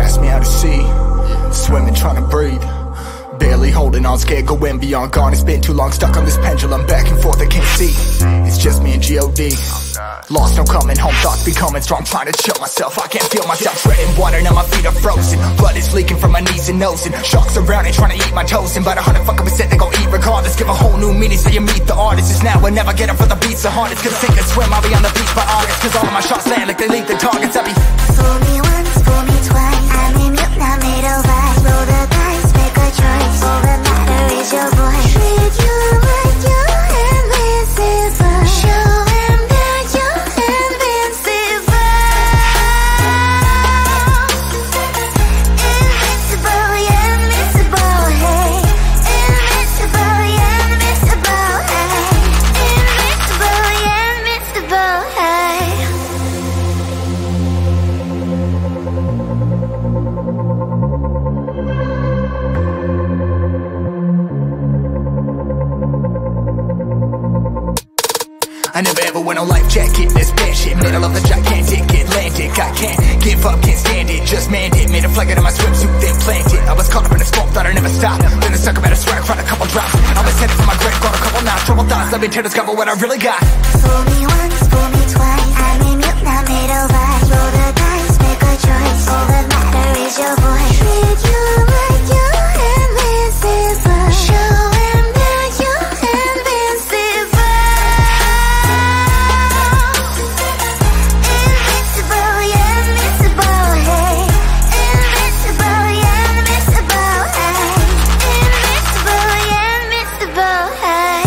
cast me out to sea, swimming, trying to breathe. Barely holding on, scared going beyond, gone. It's been too long, stuck on this pendulum, back and forth, I can't see. It's just me and G.O.D. Lost, no coming home, thoughts becoming strong, trying to chill myself, I can't feel myself. Treading water, now my feet are frozen, blood is leaking from my knees and nose, and sharks around and trying to eat my toes. And about 100% they gon' eat regardless, give a whole new meaning so you meet the artist. It's now or never, get up for the beats the hardest, cause sink or swim, I'll be on the beach by August, cause all of my shots land like they leave the targets. I be fool me once, fool me twice, I'm in mute, now made of ice. Roll the dice, make a choice, all that matter is your voice. Treat you like you're invincible, show them that you're invincible. Invincible, yeah, invincible, hey. Invincible, yeah, invincible, hey. Invincible, yeah, invincible, hey. I never ever went on life jacket, this bad shit. Middle of the gigantic Atlantic, I can't give up, can't stand it, just manned it. Made a flag out of my swimsuit, then planted. I was caught up in the smoke, thought I'd never stop. Then I suck about a swear, cried a couple drops. I was headed for my grave, got a couple knots. Trouble thoughts, let me to discover what I really got. Fool me once, fool me twice, I'm in mute, now made of ice. Roll the dice, make a choice, all that matter is your voice. Treat you like you're invincible, show them that you're invincible. Invincible, yeah, invincible, hey. Invincible, yeah, invincible, hey. Invincible, yeah, invincible, hey.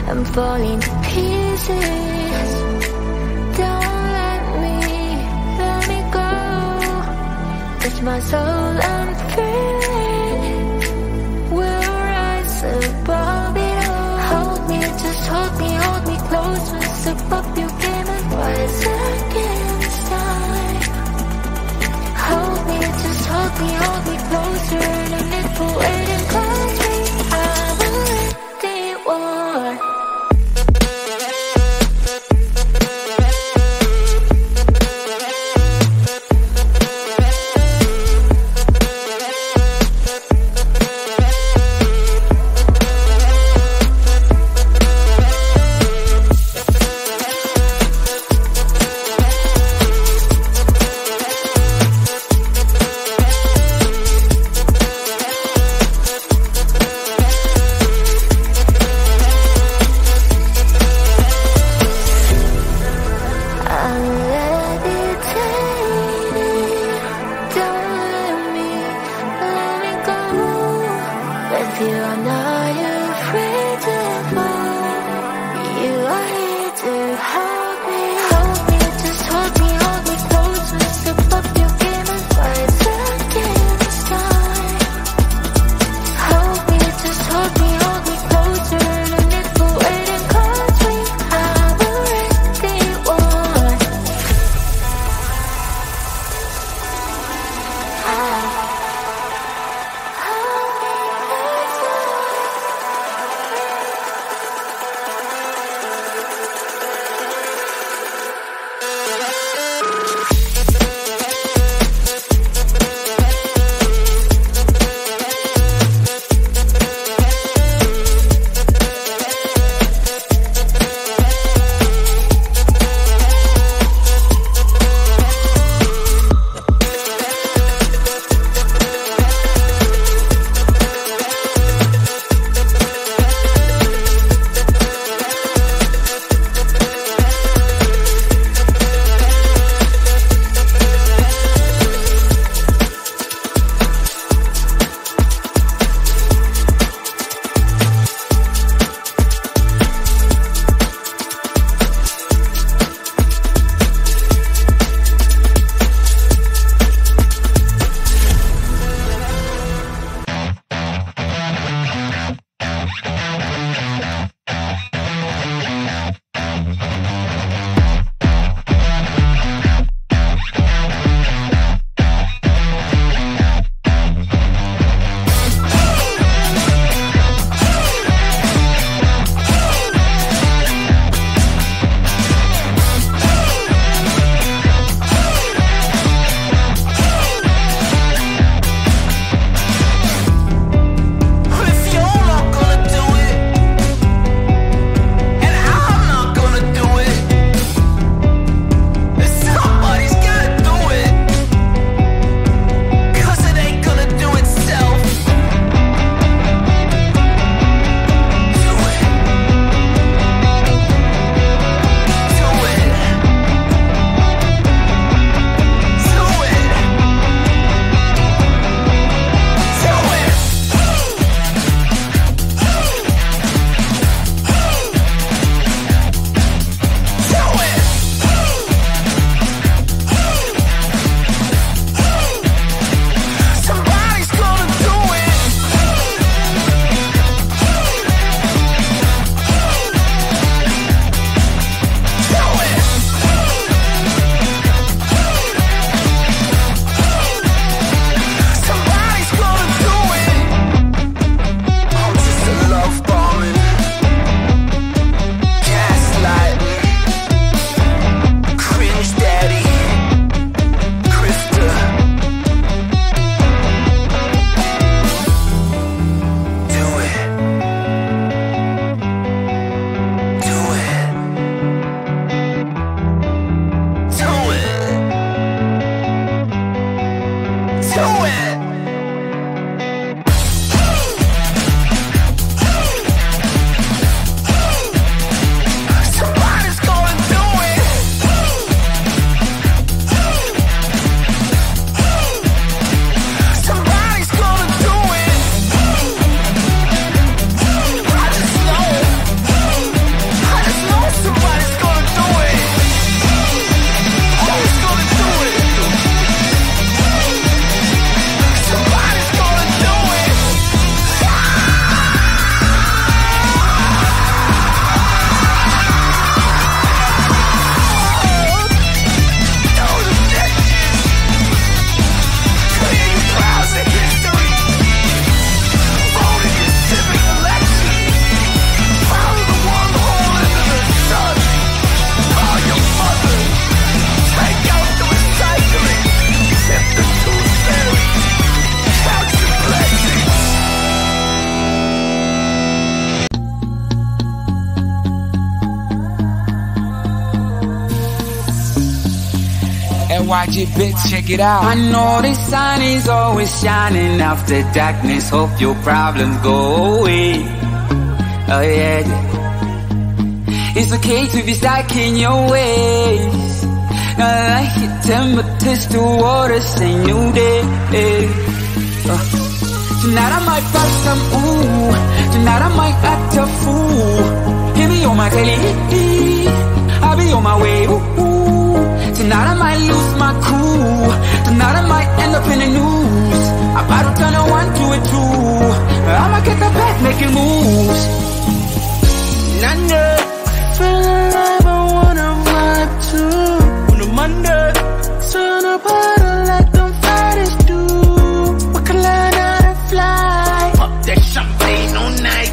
I'm falling to pieces. Don't let me go. Touch my soul, I'm feeling. We'll rise above it all. Hold me, just hold me close. Step up your game and rise against time. Hold me, just hold me closer. Than it for waiting, close me. I will let it war. watch it, bitch, check it out. I know the sun is always shining after darkness. Hope your problems go away. Oh yeah, yeah. It's okay to be stuck in your ways. Like your temperatures to water, say new day. Tonight I might pop some ooh. Tonight I might act a fool. Hit me on my telly, I'll be on my way, ooh. Tonight I might lose my cool. Tonight I might end up in the news. I'm about to turn a 1 to a 2. I'ma get the back making moves. None feel alive, I wanna vibe too. On a Monday, turn up harder like them fighters do. We can learn how to fly. Pop that champagne all night.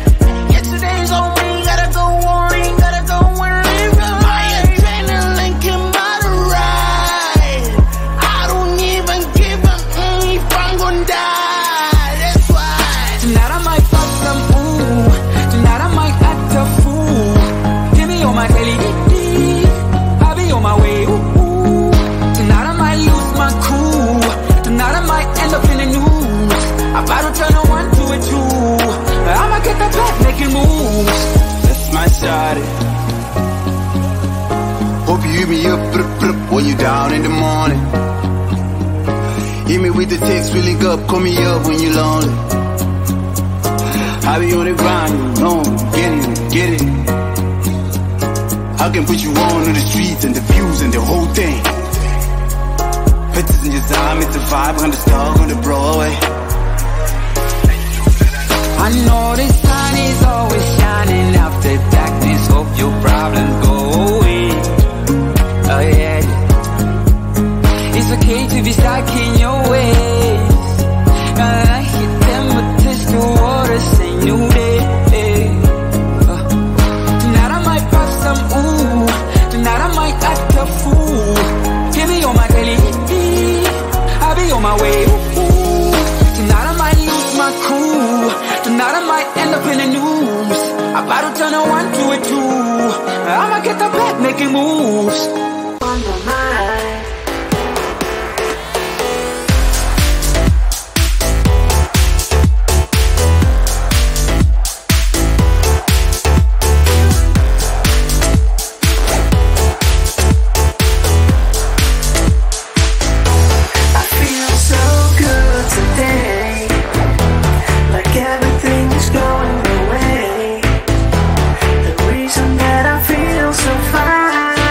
Yesterday's on me, gotta go on, gotta go where it goes. My adrenaline came by the ride. I don't even give a if I'm gonna die. That's why tonight I might pop some ooh. Tonight I might act a fool. Give me on my telly, I'll be on my way, ooh. Tonight I might lose my cool. Tonight I might end up in the news. I'm about to turn a 1 to a 2. I'ma get the back making moves. That's my shawty. Hope you hear me up, when you down in the morning. Hit me with the text, really up, call me up when you lonely. I be on the grind, you know, get it. I can put you on the streets and the views and the whole thing. Pictures in your time, it's the vibe, on the star on the Broadway. I know the sun is always shining after darkness. Hope your problems go away. Oh yeah, yeah. It's okay to be stuck in your ways. Like your temperatures to water, say new day. Tonight I might pop some ooh. Tonight I might act a fool. Give me on my telly, I'll be on my way, ooh. Tonight I might lose my cool. Tonight I might end up in the news. I'm about to turn a 1 to a 2. I'ma get the back making moves. On my mind. I feel so good today. Like everything's going away. The reason that I feel so fine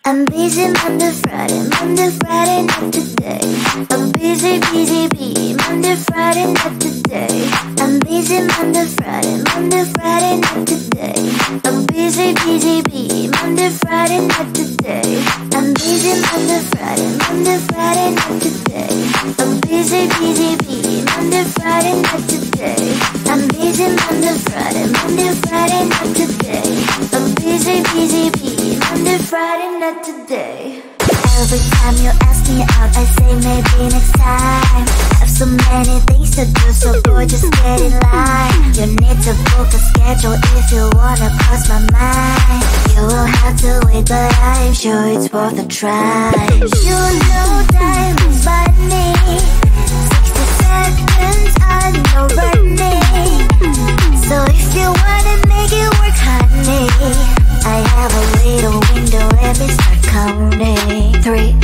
I'm busy Monday, Friday, not today. I'm busy, Monday, Friday, not today. I'm busy Monday, Friday, not today. I'm busy, Monday, Friday, not today. I'm busy Monday, Friday, not today. I'm busy, Monday, Friday, not today. I'm busy Monday, Friday, not today. I'm busy, Monday, Friday, not today. Every time you ask me out, I say maybe next time. Have so many things to do, so boy, just get in line. You need to book a schedule if you wanna cross my mind. You will have to wait, but I'm sure it's worth a try. You know time is money. 60 seconds, I know running. So if you wanna make it work, honey, I have a little window, let me start counting. 3,